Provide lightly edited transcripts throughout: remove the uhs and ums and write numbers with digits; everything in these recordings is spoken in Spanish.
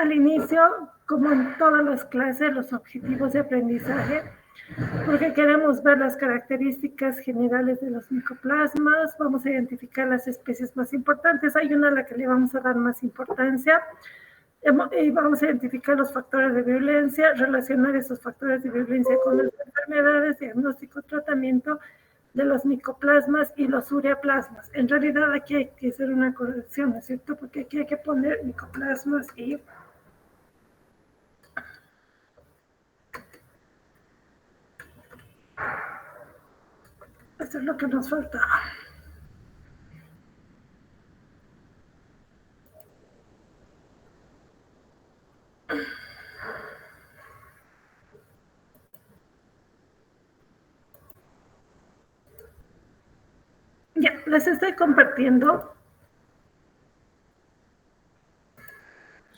al inicio, como en todas las clases, los objetivos de aprendizaje, porque queremos ver las características generales de los micoplasmas, vamos a identificar las especies más importantes, hay una a la que le vamos a dar más importancia, y vamos a identificar los factores de violencia, relacionar esos factores de violencia con las enfermedades, diagnóstico, tratamiento de los micoplasmas y los ureaplasmas. En realidad aquí hay que hacer una corrección, ¿no es cierto? Porque aquí hay que poner micoplasmas y eso es lo que nos faltaba. Ya, les estoy compartiendo.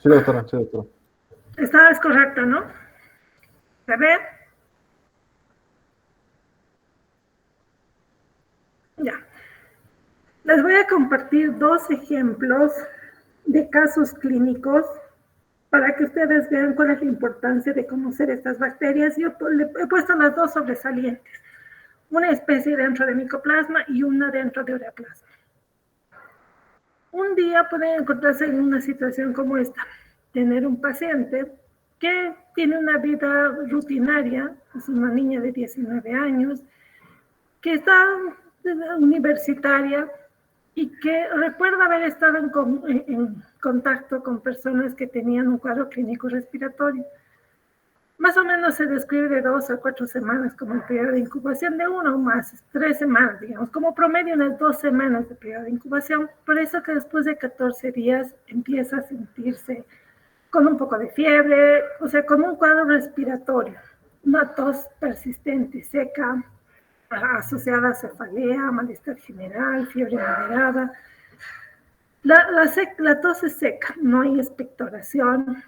Sí, doctora, sí, doctora. Esta es correcta, ¿no? A ver. Ya. Les voy a compartir dos ejemplos de casos clínicos para que ustedes vean cuál es la importancia de conocer estas bacterias. Yo le he puesto las dos sobresalientes, una especie dentro de micoplasma y una dentro de ureaplasma. Un día pueden encontrarse en una situación como esta, tener un paciente que tiene una vida rutinaria, es una niña de 19 años, que está universitaria y que recuerda haber estado en contacto con personas que tenían un cuadro clínico respiratorio. Más o menos se describe de 2 a 4 semanas como el periodo de incubación, de 1 o más, 3 semanas, digamos, como promedio unas 2 semanas de periodo de incubación. Por eso que después de 14 días empieza a sentirse con un poco de fiebre, o sea, con un cuadro respiratorio, una tos persistente, seca, asociada a cefalea, malestar general, fiebre moderada. La tos es seca, no hay expectoración,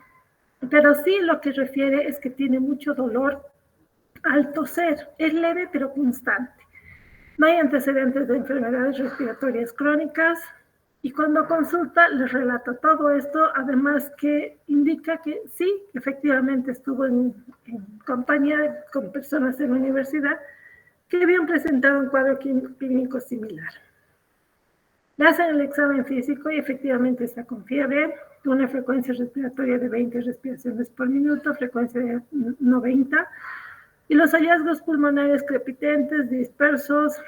pero sí lo que refiere es que tiene mucho dolor al toser. Es leve pero constante. No hay antecedentes de enfermedades respiratorias crónicas y cuando consulta les relata todo esto, además que indica que sí, efectivamente estuvo en compañía con personas en la universidad que habían presentado un cuadro clínico similar. Le hacen el examen físico y efectivamente está con fiebre, una frecuencia respiratoria de 20 respiraciones por minuto, frecuencia de 90, y los hallazgos pulmonares crepitentes, dispersos,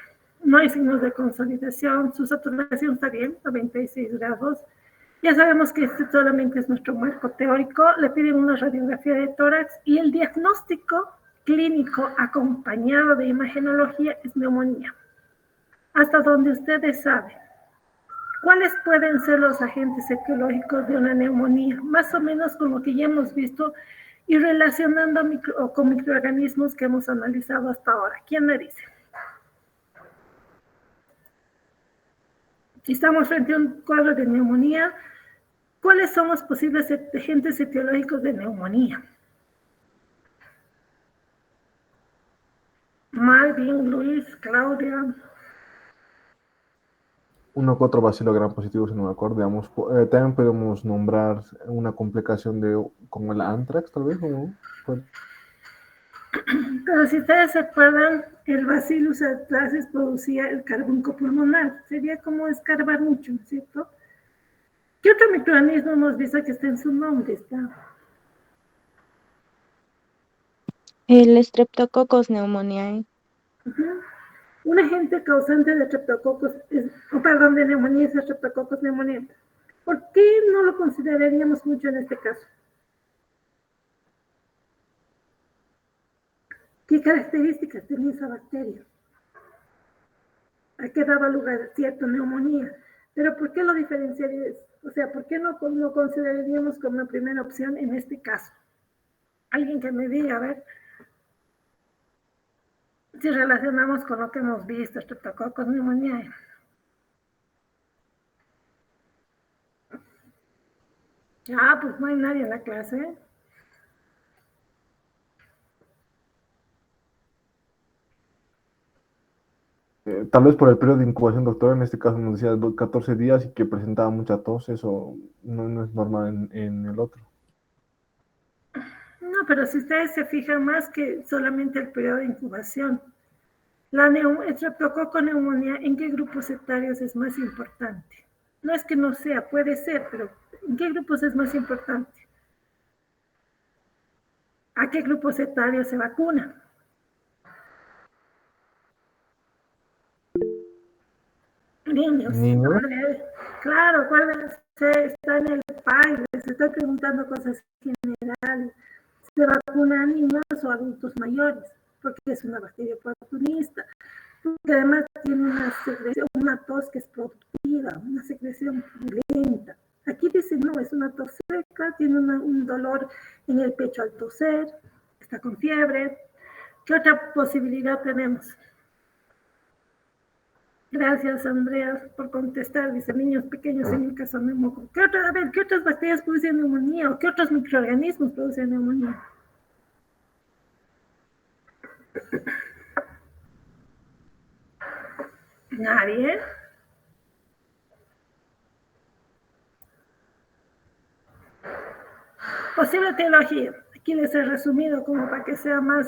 no hay signos de consolidación, su saturación está bien, 96 grados. Ya sabemos que este solamente es nuestro marco teórico, le piden una radiografía de tórax y el diagnóstico clínico acompañado de imagenología es neumonía. Hasta donde ustedes saben, ¿cuáles pueden ser los agentes etiológicos de una neumonía? Más o menos con lo que ya hemos visto y relacionando con microorganismos que hemos analizado hasta ahora. ¿Quién me dice? Si estamos frente a un cuadro de neumonía, ¿cuáles son los posibles agentes etiológicos de neumonía? Malvin, Luis, Claudia. 1 o 4 bacilo gram positivos, si no me acuerdo, digamos. También podemos nombrar una complicación como el anthrax, tal vez, ¿no? Pero si ustedes se acuerdan, el Bacillus anthracis producía el carbunco pulmonar. Sería como escarbar mucho, ¿no es cierto? ¿Qué otro microorganismo hemos visto que está en su nombre? Está El Streptococcus pneumoniae. un agente causante de Streptococcus, de neumonía es Streptococcus pneumoniae. ¿Por qué no lo consideraríamos mucho en este caso? ¿Qué características tenía esa bacteria? ¿A qué daba lugar a cierta neumonía? Pero ¿por qué lo diferenciaríamos? O sea, ¿por qué no lo consideraríamos como una primera opción en este caso? Alguien que me diga, a ver, si relacionamos con lo que hemos visto, Streptococcus pneumoniae. Ah, pues no hay nadie en la clase. Tal vez por el periodo de incubación, doctor, en este caso nos decía 14 días y que presentaba mucha tos, eso no es normal en el otro. No, pero si ustedes se fijan más que solamente el periodo de incubación, estreptococo neumonía, ¿en qué grupos etarios es más importante? No es que no sea, puede ser, pero ¿en qué grupos es más importante? ¿A qué grupos etarios se vacuna? Niños. Niños. Claro, acuérdense, está en el país, les estoy preguntando cosas generales. ¿Se vacuna a niños o adultos mayores? Porque es una bacteria oportunista. Porque además tiene una secreción, una tos que es productiva, una secreción lenta. Aquí dice, no, es una tos seca, tiene un dolor en el pecho al toser, está con fiebre. ¿Qué otra posibilidad tenemos? Gracias, Andrea, por contestar. Dice, niños pequeños en el caso de neumonía. ¿Qué otras bacterias producen neumonía o qué otros microorganismos producen neumonía? ¿Nadie? Posible etiología. Aquí les he resumido como para que sea más...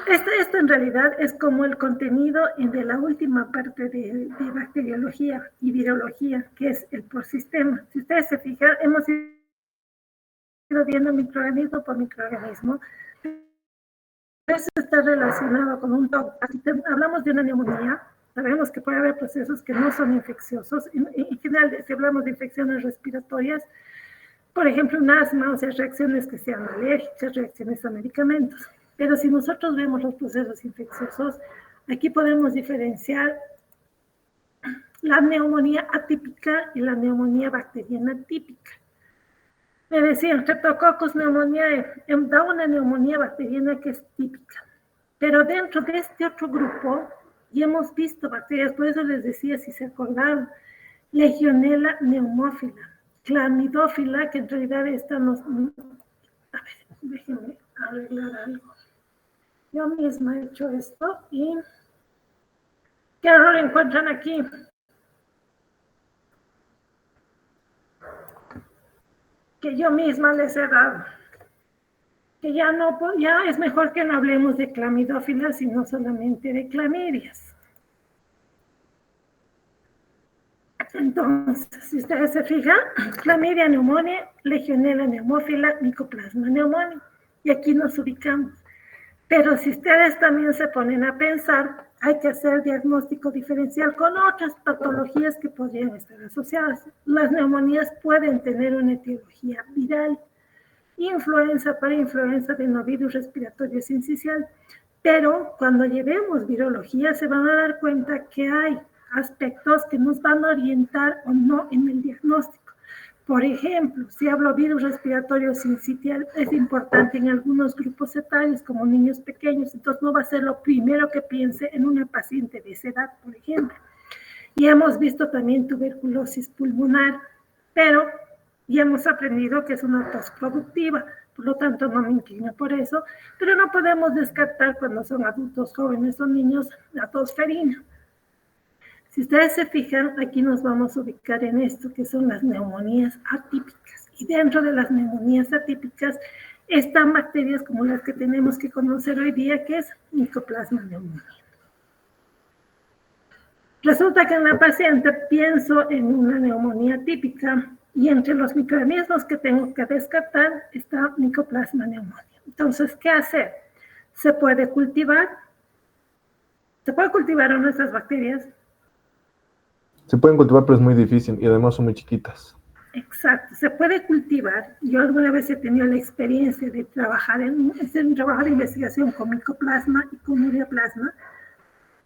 Esto en realidad es como el contenido de la última parte de bacteriología y virología, que es el por sistema. Si ustedes se fijan, hemos ido viendo microorganismo por microorganismo. Eso está relacionado con un TOC. Hablamos de una neumonía, sabemos que puede haber procesos que no son infecciosos. En general, si hablamos de infecciones respiratorias, por ejemplo, un asma, o sea, reacciones que sean alérgicas, reacciones a medicamentos. Pero si nosotros vemos los procesos infecciosos, aquí podemos diferenciar la neumonía atípica y la neumonía bacteriana típica. Me decían, Streptococcus pneumoniae da una neumonía bacteriana que es típica. Pero dentro de este otro grupo, ya hemos visto bacterias, por eso les decía, si se acordaron, Legionella pneumófila, Clamidófila, que en realidad estamos... A ver, déjenme arreglar algo. Yo misma he hecho esto y... ¿Qué error encuentran aquí? Que yo misma les he dado. Que ya es mejor que no hablemos de clamidófila, sino solamente de clamidias. Entonces, si ustedes se fijan, clamidia neumonía, legionella pneumófila, micoplasma neumonía. Y aquí nos ubicamos. Pero si ustedes también se ponen a pensar, hay que hacer diagnóstico diferencial con otras patologías que podrían estar asociadas. Las neumonías pueden tener una etiología viral, influenza, parainfluenza, adenovirus respiratorio sincicial, pero cuando llevemos virología se van a dar cuenta que hay aspectos que nos van a orientar o no en el diagnóstico. Por ejemplo, si hablo virus respiratorio sincicial, es importante en algunos grupos etarios, como niños pequeños, entonces no va a ser lo primero que piense en una paciente de esa edad, por ejemplo. Y hemos visto también tuberculosis pulmonar, pero ya hemos aprendido que es una tos productiva, por lo tanto no me inclino por eso, pero no podemos descartar cuando son adultos jóvenes o niños la tos ferina. Si ustedes se fijan, aquí nos vamos a ubicar en esto, que son las neumonías atípicas. Y dentro de las neumonías atípicas están bacterias como las que tenemos que conocer hoy día, que es Mycoplasma pneumoniae. Resulta que en la paciente pienso en una neumonía típica y entre los microorganismos que tengo que descartar está Mycoplasma pneumoniae. Entonces, ¿qué hacer? ¿Se puede cultivar? ¿Se puede cultivar a nuestras bacterias? Se pueden cultivar, pero es muy difícil y además son muy chiquitas. Exacto, se puede cultivar. Yo alguna vez he tenido la experiencia de trabajar en un trabajo de investigación con micoplasma y con ureaplasma.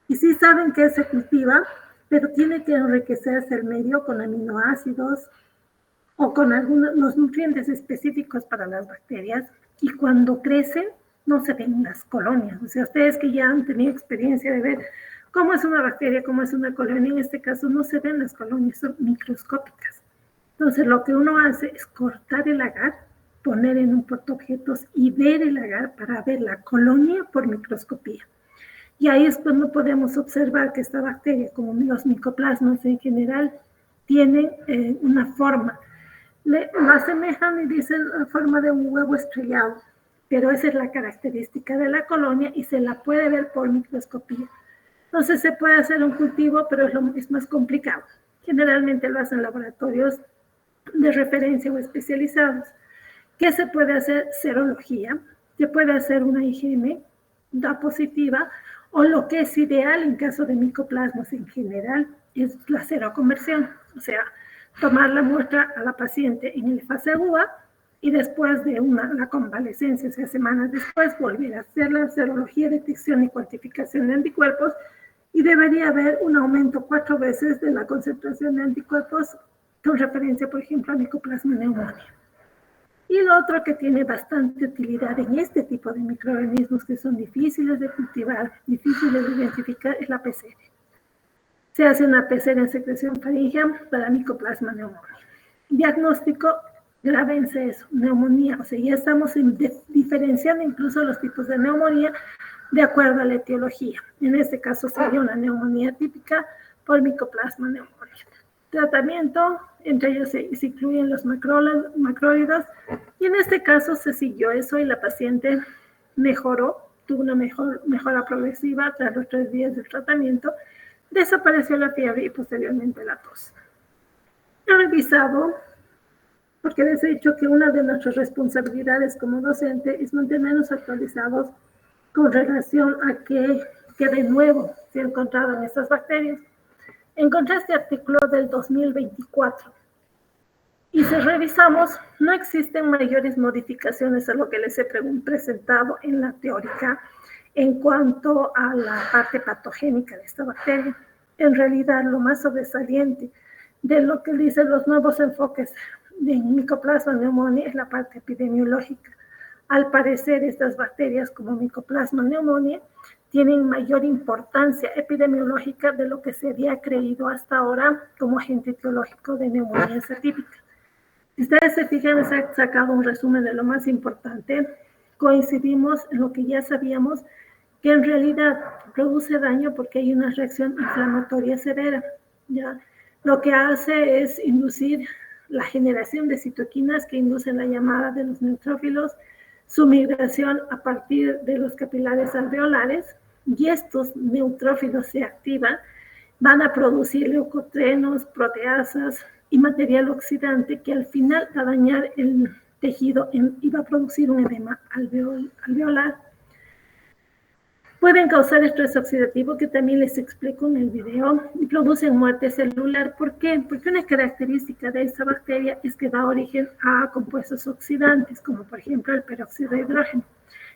Y sí saben que se cultiva, pero tiene que enriquecerse el medio con aminoácidos o con los nutrientes específicos para las bacterias. Y cuando crecen, no se ven las colonias. O sea, ustedes que ya han tenido experiencia de ver cómo es una bacteria, cómo es una colonia, en este caso no se ven las colonias, son microscópicas. Entonces, lo que uno hace es cortar el agar, poner en un portaobjetos y ver el agar para ver la colonia por microscopía. Y ahí es cuando podemos observar que esta bacteria, como los micoplasmas en general, tienen una forma Lo asemejan y dicen la forma de un huevo estrellado, pero esa es la característica de la colonia y se la puede ver por microscopía. Entonces se puede hacer un cultivo, pero es más complicado. Generalmente lo hacen laboratorios de referencia o especializados. ¿Qué se puede hacer? Serología. Se puede hacer una IgM, da positiva, o lo que es ideal en caso de micoplasmas en general es la seroconversión, o sea, tomar la muestra a la paciente en la fase aguda y después de la convalecencia, o sea, semanas después, volver a hacer la serología, detección y cuantificación de anticuerpos y debería haber un aumento 4 veces de la concentración de anticuerpos con referencia, por ejemplo, a Mycoplasma pneumoniae. Y lo otro que tiene bastante utilidad en este tipo de microorganismos que son difíciles de cultivar, difíciles de identificar, es la PCR. Se hace una PCR en secreción faríngea para Mycoplasma pneumoniae. Diagnóstico, grábense eso, neumonía. O sea, ya estamos diferenciando incluso los tipos de neumonía de acuerdo a la etiología. En este caso sería una neumonía típica por Mycoplasma pneumoniae. Tratamiento, entre ellos se incluyen los macrólidos, y en este caso se siguió eso y la paciente mejoró, tuvo una mejora progresiva tras los 3 días del tratamiento, desapareció la fiebre y posteriormente la tos. He revisado, porque les he dicho que una de nuestras responsabilidades como docente es mantenernos actualizados con relación a qué de nuevo se ha encontrado en estas bacterias. Encontré este artículo del 2024 y si revisamos, no existen mayores modificaciones a lo que les he presentado en la teórica en cuanto a la parte patogénica de esta bacteria. En realidad, lo más sobresaliente de lo que dicen los nuevos enfoques de Mycoplasma pneumoniae es la parte epidemiológica. Al parecer, estas bacterias como Mycoplasma pneumoniae tienen mayor importancia epidemiológica de lo que se había creído hasta ahora como agente etiológico de neumonía atípica. Si ustedes se fijan, he sacado un resumen de lo más importante. Coincidimos en lo que ya sabíamos, que en realidad produce daño porque hay una reacción inflamatoria severa, ¿ya? Lo que hace es inducir la generación de citoquinas que inducen la llamada de los neutrófilos, su migración a partir de los capilares alveolares, y estos neutrófilos se activan, van a producir leucotrenos, proteasas y material oxidante que al final va a dañar el tejido y va a producir un edema alveolar. Pueden causar estrés oxidativo, que también les explico en el video, y producen muerte celular. ¿Por qué? Porque una característica de esta bacteria es que da origen a compuestos oxidantes, como por ejemplo el peróxido de hidrógeno.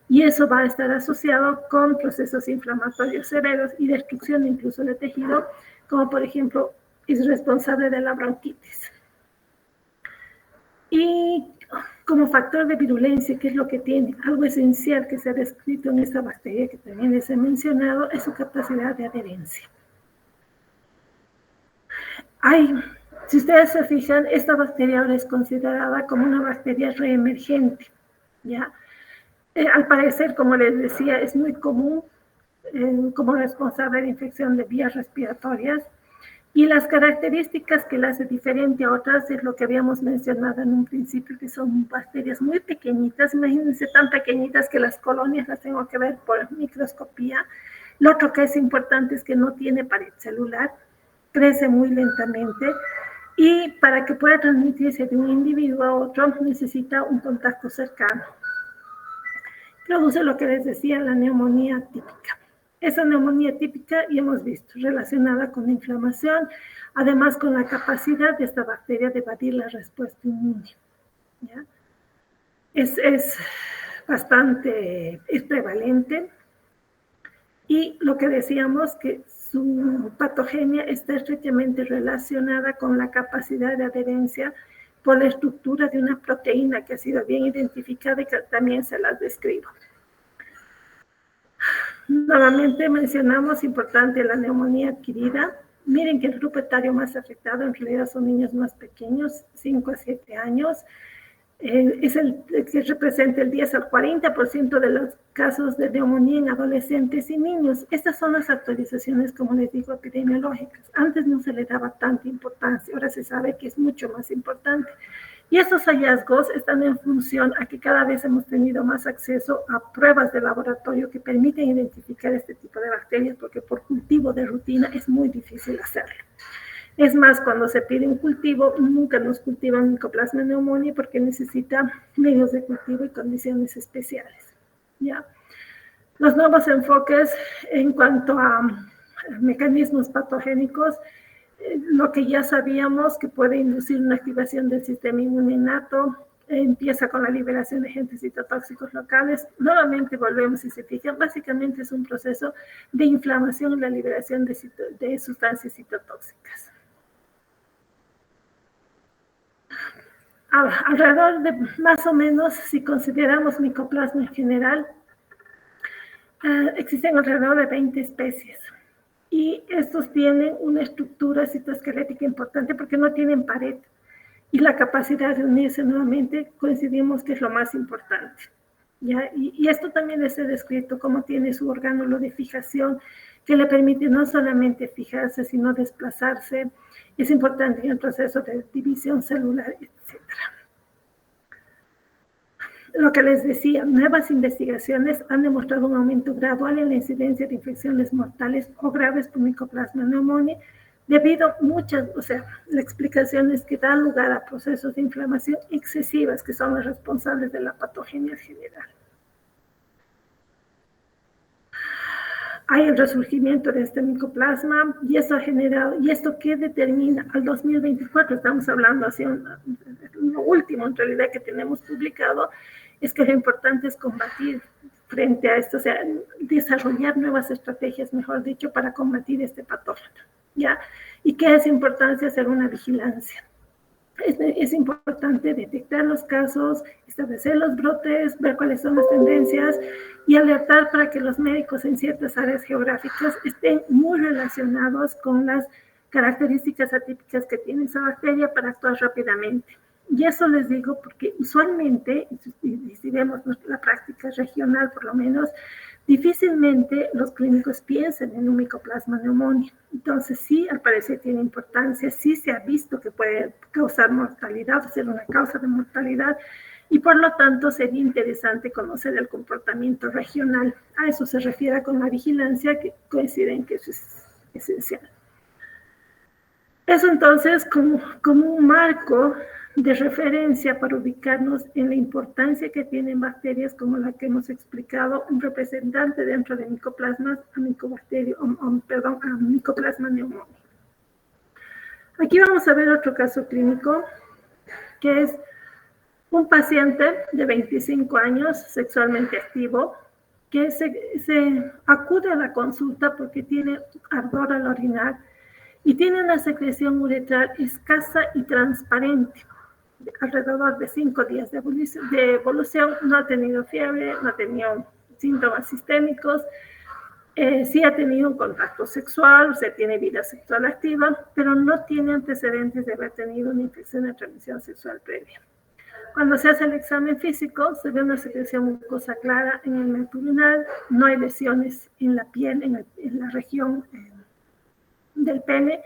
Y eso va a estar asociado con procesos inflamatorios severos y destrucción incluso de tejido, como por ejemplo es responsable de la bronquitis. Y como factor de virulencia, que es lo que tiene, algo esencial que se ha descrito en esta bacteria, que también les he mencionado, es su capacidad de adherencia. Si ustedes se fijan, esta bacteria ahora es considerada como una bacteria reemergente, ¿ya? Al parecer, como les decía, es muy común como responsable de infección de vías respiratorias, y las características que la hace diferente a otras es lo que habíamos mencionado en un principio, que son bacterias muy pequeñitas. Imagínense, tan pequeñitas que las colonias las tengo que ver por microscopía. Lo otro que es importante es que no tiene pared celular, crece muy lentamente, y para que pueda transmitirse de un individuo a otro necesita un contacto cercano. Produce lo que les decía, la neumonía típica. Esa neumonía típica, y hemos visto, relacionada con la inflamación, además con la capacidad de esta bacteria de evadir la respuesta inmune, ¿ya? Es bastante prevalente, y lo que decíamos, que su patogenia está estrechamente relacionada con la capacidad de adherencia por la estructura de una proteína que ha sido bien identificada y que también se las describo. Nuevamente mencionamos, importante, la neumonía adquirida. Miren que el grupo etario más afectado en realidad son niños más pequeños, 5 a 7 años. Es el que representa el 10 al 40% de los casos de neumonía en adolescentes y niños. Estas son las actualizaciones, como les digo, epidemiológicas. Antes no se le daba tanta importancia, ahora se sabe que es mucho más importante. Y estos hallazgos están en función a que cada vez hemos tenido más acceso a pruebas de laboratorio que permiten identificar este tipo de bacterias, porque por cultivo de rutina es muy difícil hacerlo. Es más, cuando se pide un cultivo, nunca nos cultivan Mycoplasma pneumoniae porque necesita medios de cultivo y condiciones especiales. ¿Ya? Los nuevos enfoques en cuanto a mecanismos patogénicos, lo que ya sabíamos que puede inducir una activación del sistema inmune innato, empieza con la liberación de agentes citotóxicos locales. Nuevamente volvemos, si se fijan, básicamente es un proceso de inflamación y la liberación de sustancias citotóxicas. Alrededor de, más o menos, si consideramos Mycoplasma en general, existen alrededor de 20 especies. Y estos tienen una estructura citoesquelética importante porque no tienen pared. Y la capacidad de unirse nuevamente coincidimos que es lo más importante. ¿Ya? Y esto también es descrito como tiene su orgánulo de fijación que le permite no solamente fijarse, sino desplazarse. Es importante en el proceso de división celular, etc. Lo que les decía, nuevas investigaciones han demostrado un aumento gradual en la incidencia de infecciones mortales o graves por Mycoplasma pneumoniae, debido a la explicación es que da lugar a procesos de inflamación excesivas que son los responsables de la patogenia general. Hay el resurgimiento de este micoplasma y eso ha generado, ¿y esto qué determina? Al 2024, estamos hablando hacia lo último en realidad que tenemos publicado, es que lo importante es combatir frente a esto, o sea, desarrollar nuevas estrategias, mejor dicho, para combatir este patógeno, ¿ya? ¿Y qué es importante? Hacer una vigilancia. Es importante detectar los casos, establecer los brotes, ver cuáles son las tendencias y alertar para que los médicos en ciertas áreas geográficas estén muy relacionados con las características atípicas que tiene esa bacteria para actuar rápidamente. Y eso les digo porque usualmente, y si vemos la práctica regional por lo menos, difícilmente los clínicos piensan en un Mycoplasma pneumoniae. Entonces sí, al parecer tiene importancia, sí se ha visto que puede causar mortalidad, ser una causa de mortalidad, y por lo tanto sería interesante conocer el comportamiento regional. A eso se refiere con la vigilancia, que coinciden que eso es esencial. Eso entonces como un marco de referencia para ubicarnos en la importancia que tienen bacterias como la que hemos explicado, un representante dentro de micoplasmas a Mycoplasma pneumoniae. Aquí vamos a ver otro caso clínico, que es un paciente de 25 años, sexualmente activo, que se acude a la consulta porque tiene ardor al orinar y tiene una secreción uretral escasa y transparente. Alrededor de 5 días de evolución, no ha tenido fiebre, no ha tenido síntomas sistémicos, sí ha tenido un contacto sexual, o sea, tiene vida sexual activa, pero no tiene antecedentes de haber tenido una infección de transmisión sexual previa. Cuando se hace el examen físico, se ve una secreción mucosa clara en el meato urinal, no hay lesiones en la piel, en la región del pene,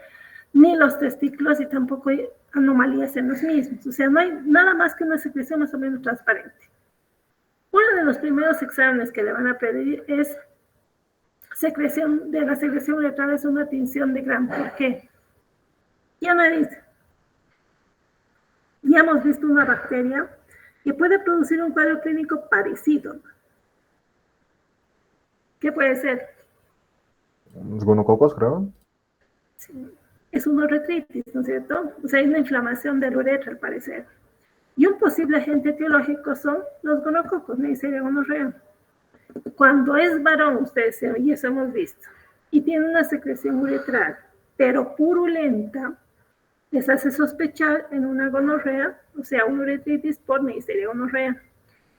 ni los testículos y tampoco hay anomalías en los mismos. O sea, no hay nada más que una secreción más o menos transparente. Uno de los primeros exámenes que le van a pedir es la secreción uretral, es una tinción de Gram. ¿Por qué? Ya me dice, ya hemos visto una bacteria que puede producir un cuadro clínico parecido. ¿Qué puede ser? ¿Los gonococos, creo? Sí. Es una uretritis, ¿no es cierto? O sea, hay una inflamación de la uretra, al parecer. Y un posible agente etiológico son los gonococos, Neisseria gonorrhea. Cuando es varón, ustedes y eso hemos visto, y tiene una secreción uretral, pero purulenta, les hace sospechar en una gonorrea, o sea, una uretritis por Neisseria gonorrhea.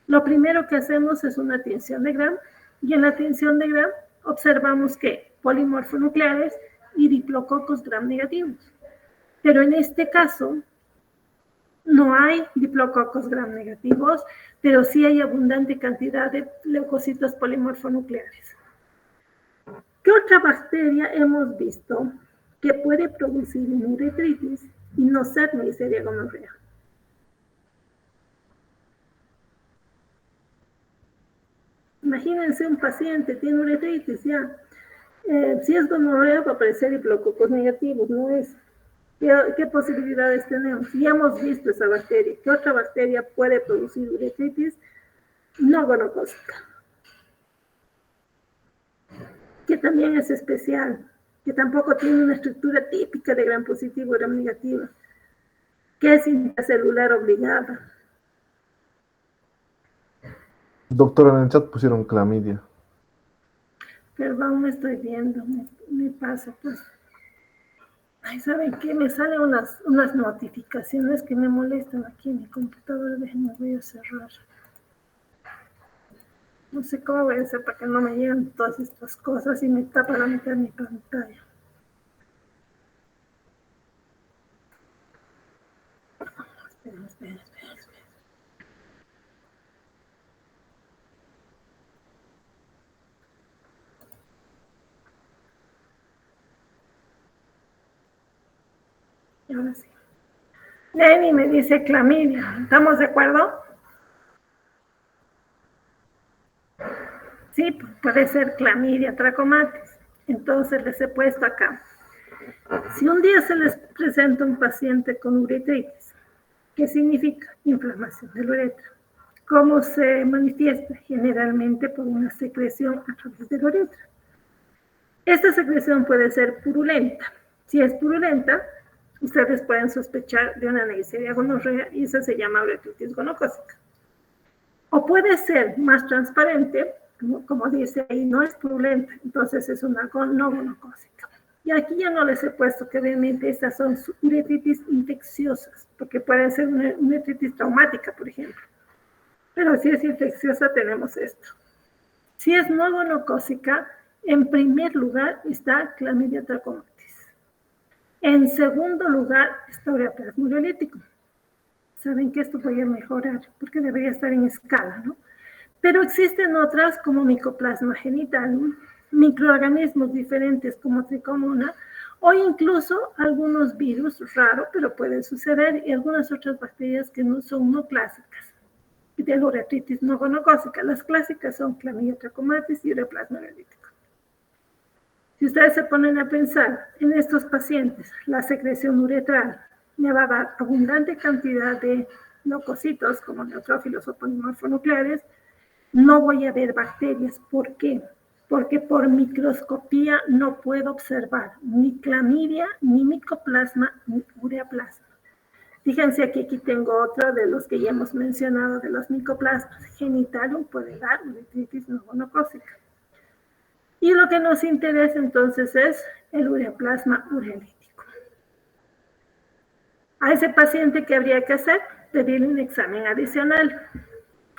Lo primero que hacemos es una tinción de Gram, y en la tinción de Gram observamos que polimorfonucleares y diplococos Gram negativos. Pero en este caso, no hay diplococos Gram negativos, pero sí hay abundante cantidad de leucocitos polimorfonucleares. ¿Qué otra bacteria hemos visto que puede producir una uretritis y no ser Neisseria gonorrhea? Imagínense un paciente, tiene uretritis, ya. Si es gonorrea, va a aparecer diplococcus negativos, no es. ¿Qué posibilidades tenemos? Ya hemos visto esa bacteria. ¿Qué otra bacteria puede producir uretritis no gonocócica? Que también es especial, que tampoco tiene una estructura típica de gram positivo o gram negativo, que es intracelular obligada. Doctora, en el chat pusieron clamidia. Perdón, me estoy viendo, me pasa, pues. Ay, ¿saben qué? Me salen unas notificaciones que me molestan aquí en mi computadora. Déjenme, voy a cerrar. No sé cómo voy a hacer para que no me lleguen todas estas cosas y me tapa la mitad de mi pantalla. Esperen. Y ahora sí. Lenny me dice clamidia. ¿Estamos de acuerdo? Sí, puede ser clamidia trachomatis. Entonces les he puesto acá. Si un día se les presenta un paciente con uretritis, ¿qué significa? Inflamación de la uretra. ¿Cómo se manifiesta? Generalmente por una secreción a través de la uretra. Esta secreción puede ser purulenta. Si es purulenta, ustedes pueden sospechar de una Neisseria gonorrea y esa se llama uretritis gonocócica. O puede ser más transparente, como dice ahí, no es purulenta, entonces es una no gonocócica. Y aquí ya no les he puesto que obviamente estas son uretritis infecciosas, porque pueden ser una uretritis traumática, por ejemplo. Pero si es infecciosa tenemos esto. Si es no gonocócica, en primer lugar está clamidia trachomatis. En segundo lugar está ureaplasma ureolítico. Saben que esto voy a mejorar porque debería estar en escala, ¿no? Pero existen otras como micoplasma genital, ¿no? Microorganismos diferentes como tricomona o incluso algunos virus raros, pero pueden suceder, y algunas otras bacterias que no son no clásicas de la uretritis no gonocócica. Las clásicas son clamidia trachomatis y ureaplasma ureolítico. Si ustedes se ponen a pensar en estos pacientes, la secreción uretral me va a dar abundante cantidad de leucocitos como neutrófilos o polimorfonucleares, no voy a ver bacterias. ¿Por qué? Porque por microscopía no puedo observar ni clamidia, ni micoplasma, ni ureaplasma. Fíjense que aquí tengo otro de los que ya hemos mencionado de los micoplasmas. Genitalium puede dar uretritis no gonocócica. Y lo que nos interesa entonces es el ureaplasma ureolítico. A ese paciente, ¿qué habría que hacer? Pedirle un examen adicional.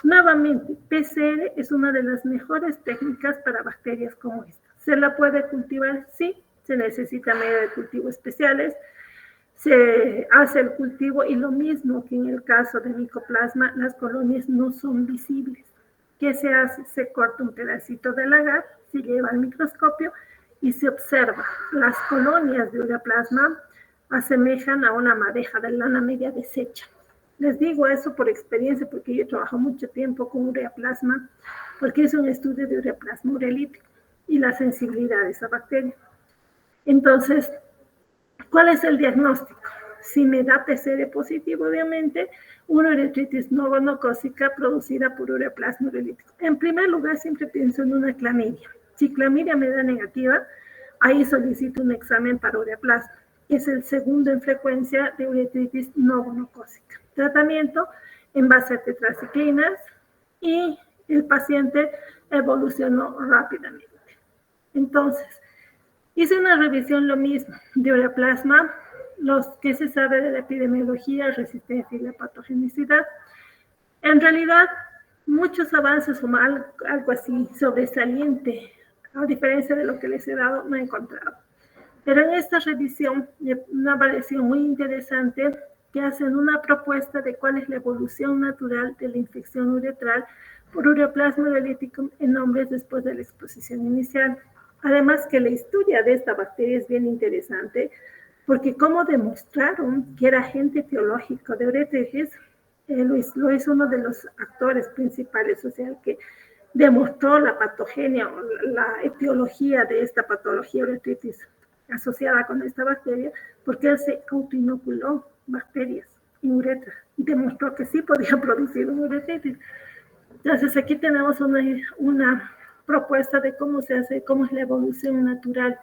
Nuevamente, PCR es una de las mejores técnicas para bacterias como esta. ¿Se la puede cultivar? Sí, se necesita medios de cultivo especiales. Se hace el cultivo y lo mismo que en el caso de micoplasma, las colonias no son visibles. ¿Qué se hace? Se corta un pedacito del agar, se lleva al microscopio y se observa. Las colonias de ureaplasma asemejan a una madeja de lana media deshecha. Les digo eso por experiencia porque yo trabajo mucho tiempo con ureaplasma, porque es un estudio de ureaplasma ureolítico y la sensibilidad de esa bacteria. Entonces, ¿cuál es el diagnóstico? Si me da PCR positivo, obviamente, una uretritis no gonocócica producida por ureaplasma ureolítico. En primer lugar, siempre pienso en una clamidia. Si clamidia me da negativa, ahí solicito un examen para ureaplasma. Es el segundo en frecuencia de uretritis no gonocócica. Tratamiento en base a tetraciclinas y el paciente evolucionó rápidamente. Entonces, hice una revisión lo mismo de ureaplasma, los que se sabe de la epidemiología, resistencia y la patogenicidad. En realidad, muchos avances o algo así sobresaliente, a diferencia de lo que les he dado, no he encontrado. Pero en esta revisión me pareció muy interesante que hacen una propuesta de cuál es la evolución natural de la infección uretral por ureaplasma ureolítico en hombres después de la exposición inicial. Además que la historia de esta bacteria es bien interesante, porque como demostraron que era agente etiológico de uretritis, lo hizo uno de los actores principales, o sea, que demostró la patogenia o la etiología de esta patología uretritis asociada con esta bacteria, porque él se autoinoculó bacterias en uretra y demostró que sí podía producir una uretritis. Entonces aquí tenemos una propuesta de cómo se hace, cómo es la evolución natural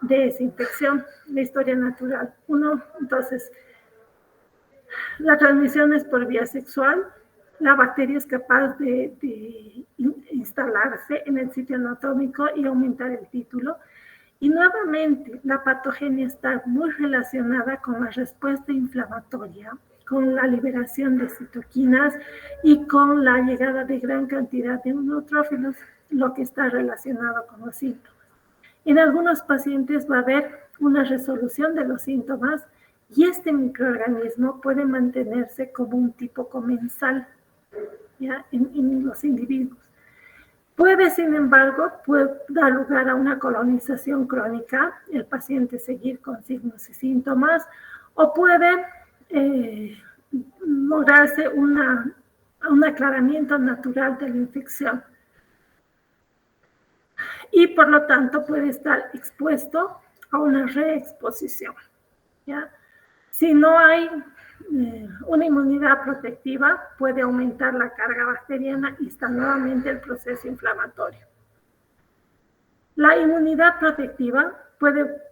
de esa infección, la historia natural. Entonces, la transmisión es por vía sexual. La bacteria es capaz de instalarse en el sitio anatómico y aumentar el título. Y nuevamente, la patogenia está muy relacionada con la respuesta inflamatoria, con la liberación de citoquinas y con la llegada de gran cantidad de neutrófilos, lo que está relacionado con los síntomas. En algunos pacientes va a haber una resolución de los síntomas y este microorganismo puede mantenerse como un tipo comensal, ¿ya? En los individuos. Puede, sin embargo, dar lugar a una colonización crónica, el paciente seguir con signos y síntomas, o puede lograrse un aclaramiento natural de la infección. Y por lo tanto puede estar expuesto a una reexposición, ¿ya? Si no hay una inmunidad protectiva, puede aumentar la carga bacteriana y está nuevamente el proceso inflamatorio. La inmunidad protectiva puede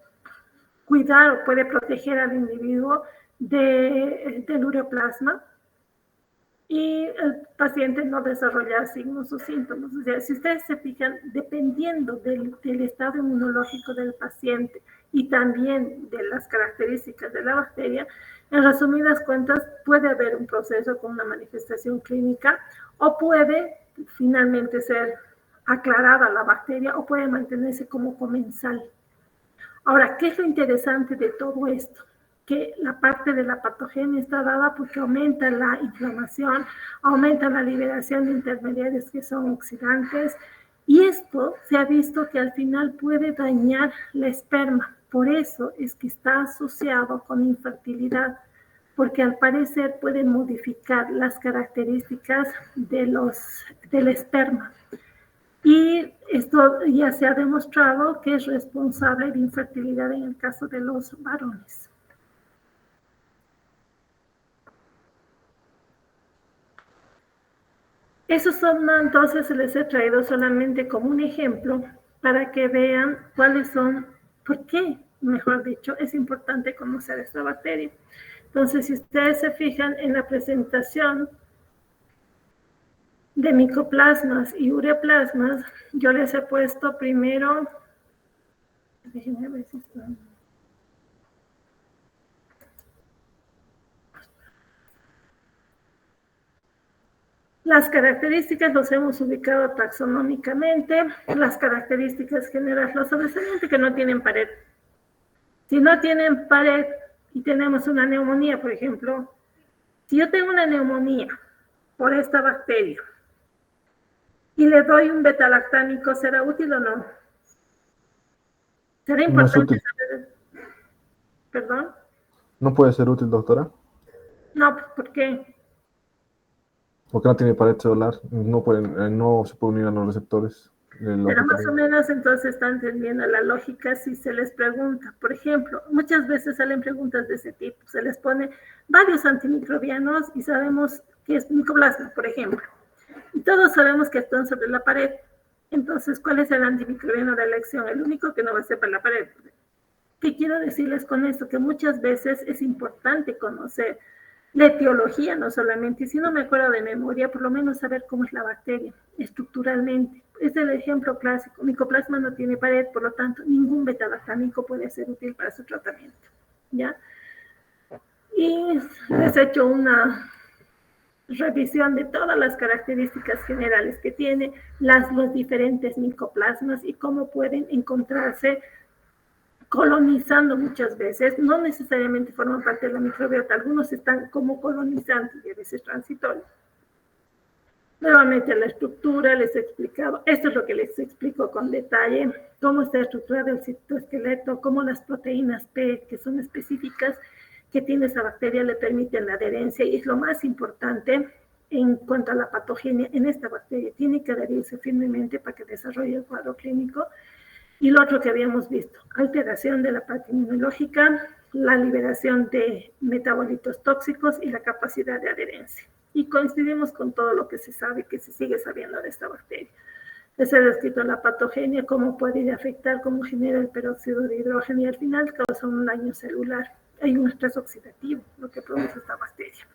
cuidar o puede proteger al individuo del ureaplasma y el paciente no desarrollar signos o síntomas. O sea, si ustedes se fijan, dependiendo del estado inmunológico del paciente y también de las características de la bacteria, en resumidas cuentas, puede haber un proceso con una manifestación clínica o puede finalmente ser aclarada la bacteria o puede mantenerse como comensal. Ahora, ¿qué es lo interesante de todo esto? Que la parte de la patogenia está dada porque aumenta la inflamación, aumenta la liberación de intermediarios que son oxidantes, y esto se ha visto que al final puede dañar la esperma. Por eso es que está asociado con infertilidad, porque al parecer puede modificar las características del esperma. Y esto ya se ha demostrado que es responsable de infertilidad en el caso de los varones. Esos son, entonces, les he traído solamente como un ejemplo para que vean cuáles son, por qué, mejor dicho, es importante conocer esta bacteria. Entonces, si ustedes se fijan en la presentación de micoplasmas y ureaplasmas, yo les he puesto primero, déjenme ver si están. Las características los hemos ubicado taxonómicamente, las características generales, los sobresalientes que no tienen pared. Si no tienen pared y tenemos una neumonía, por ejemplo, si yo tengo una neumonía por esta bacteria y le doy un betalactámico, ¿será útil o no? ¿Será importante saber? ¿Perdón? ¿No puede ser útil, doctora? No, ¿por qué? Porque no tiene pared celular, no se puede unir a los receptores. Pero más o menos entonces están entendiendo la lógica si se les pregunta. Por ejemplo, muchas veces salen preguntas de ese tipo. Se les pone varios antimicrobianos y sabemos que es micoplasma, por ejemplo. Y todos sabemos que están sobre la pared. Entonces, ¿cuál es el antimicrobiano de elección? El único que no va a ser para la pared. ¿Qué quiero decirles con esto? Que muchas veces es importante conocer la etiología, no solamente, y si no me acuerdo de memoria, por lo menos saber cómo es la bacteria estructuralmente. Es el ejemplo clásico. Micoplasma no tiene pared, por lo tanto, ningún betalactámico puede ser útil para su tratamiento, ¿ya? Y les he hecho una revisión de todas las características generales que tiene los diferentes micoplasmas y cómo pueden encontrarse colonizando muchas veces, no necesariamente forman parte de la microbiota, algunos están como colonizantes y a veces transitorios. Nuevamente la estructura, les he explicado, esto es lo que les explico con detalle, cómo está estructurado el citoesqueleto, cómo las proteínas P, que son específicas, que tiene esa bacteria, le permiten la adherencia, y es lo más importante, en cuanto a la patogenia en esta bacteria. Tiene que adherirse firmemente para que desarrolle el cuadro clínico. Y lo otro que habíamos visto, alteración de la parte inmunológica, la liberación de metabolitos tóxicos y la capacidad de adherencia. Y coincidimos con todo lo que se sabe, que se sigue sabiendo de esta bacteria. Les he descrito la patogenia, cómo puede afectar, cómo genera el peróxido de hidrógeno y al final causa un daño celular. Hay un estrés oxidativo, lo que produce esta bacteria.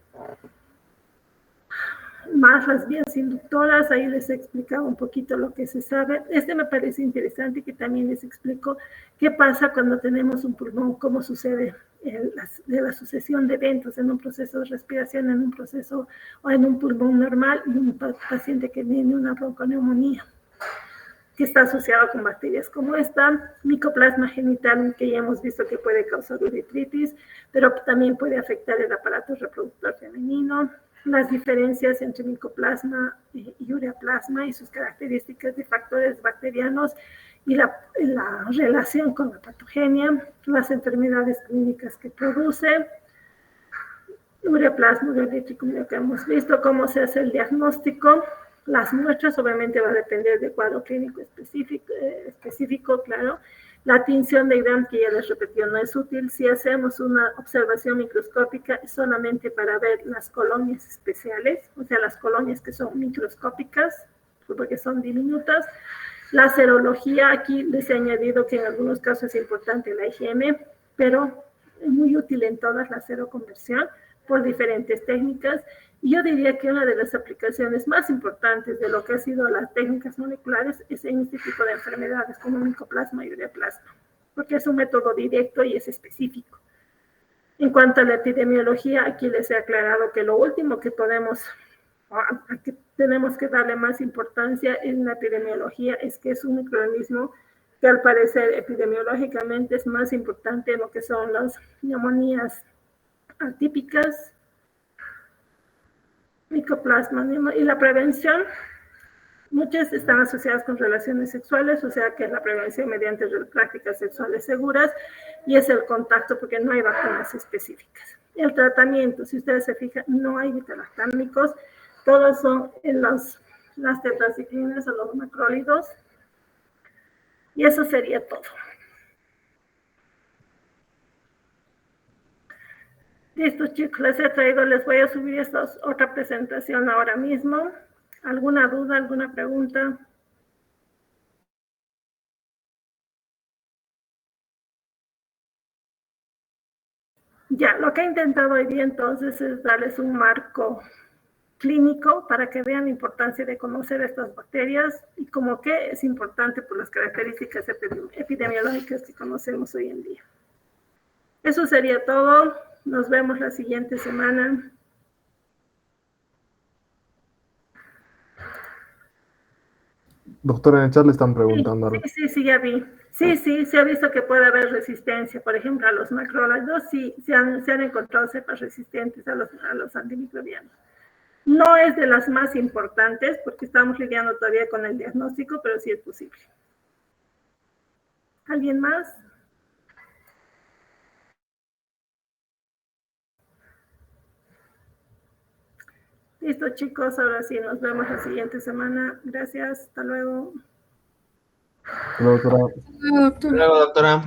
Más las vías inductoras, ahí les he explicado un poquito lo que se sabe. Me parece interesante que también les explico qué pasa cuando tenemos un pulmón, cómo sucede de la sucesión de eventos en un proceso de respiración, en un proceso o en un pulmón normal y un paciente que tiene una bronconeumonía, que está asociado con bacterias como esta, micoplasma genital, que ya hemos visto que puede causar uretritis, pero también puede afectar el aparato reproductor femenino, las diferencias entre micoplasma y ureaplasma y sus características de factores bacterianos y la relación con la patogenia, las enfermedades clínicas que produce, ureaplasma, uretritis, como lo que hemos visto, cómo se hace el diagnóstico. Las muestras obviamente va a depender del cuadro clínico específico, claro. La tinción de Gram, que ya les repetí, no es útil. Si hacemos una observación microscópica, es solamente para ver las colonias especiales, o sea, las colonias que son microscópicas, porque son diminutas. La serología, aquí les he añadido que en algunos casos es importante la IgM, pero es muy útil en todas la seroconversión por diferentes técnicas. Y yo diría que una de las aplicaciones más importantes de lo que han sido las técnicas moleculares es en este tipo de enfermedades como micoplasma y ureaplasma, porque es un método directo y es específico. En cuanto a la epidemiología, aquí les he aclarado que lo último que tenemos que darle más importancia en la epidemiología es que es un microorganismo que al parecer epidemiológicamente es más importante en lo que son las neumonías atípicas, micoplasma y la prevención. Muchas están asociadas con relaciones sexuales, o sea que la prevención mediante prácticas sexuales seguras y es el contacto porque no hay vacunas específicas. El tratamiento, si ustedes se fijan, no hay beta-lactámicos, todos son en las tetraciclinas o los macrólidos y eso sería todo. Listo, chicos, les voy a subir esta otra presentación ahora mismo. ¿Alguna duda, alguna pregunta? Ya, lo que he intentado hoy día entonces es darles un marco clínico para que vean la importancia de conocer estas bacterias y como que es importante por las características epidemiológicas que conocemos hoy en día. Eso sería todo. Nos vemos la siguiente semana. Doctora, en el chat le están preguntando algo. Sí, ya vi. Sí, se ha visto que puede haber resistencia, por ejemplo, a los macrólidos, sí, se han encontrado cepas resistentes a los antimicrobianos. No es de las más importantes porque estamos lidiando todavía con el diagnóstico, pero sí es posible. ¿Alguien más? Listo, chicos, ahora sí, nos vemos la siguiente semana. Gracias, hasta luego. Hola, doctora. Hasta luego, doctora.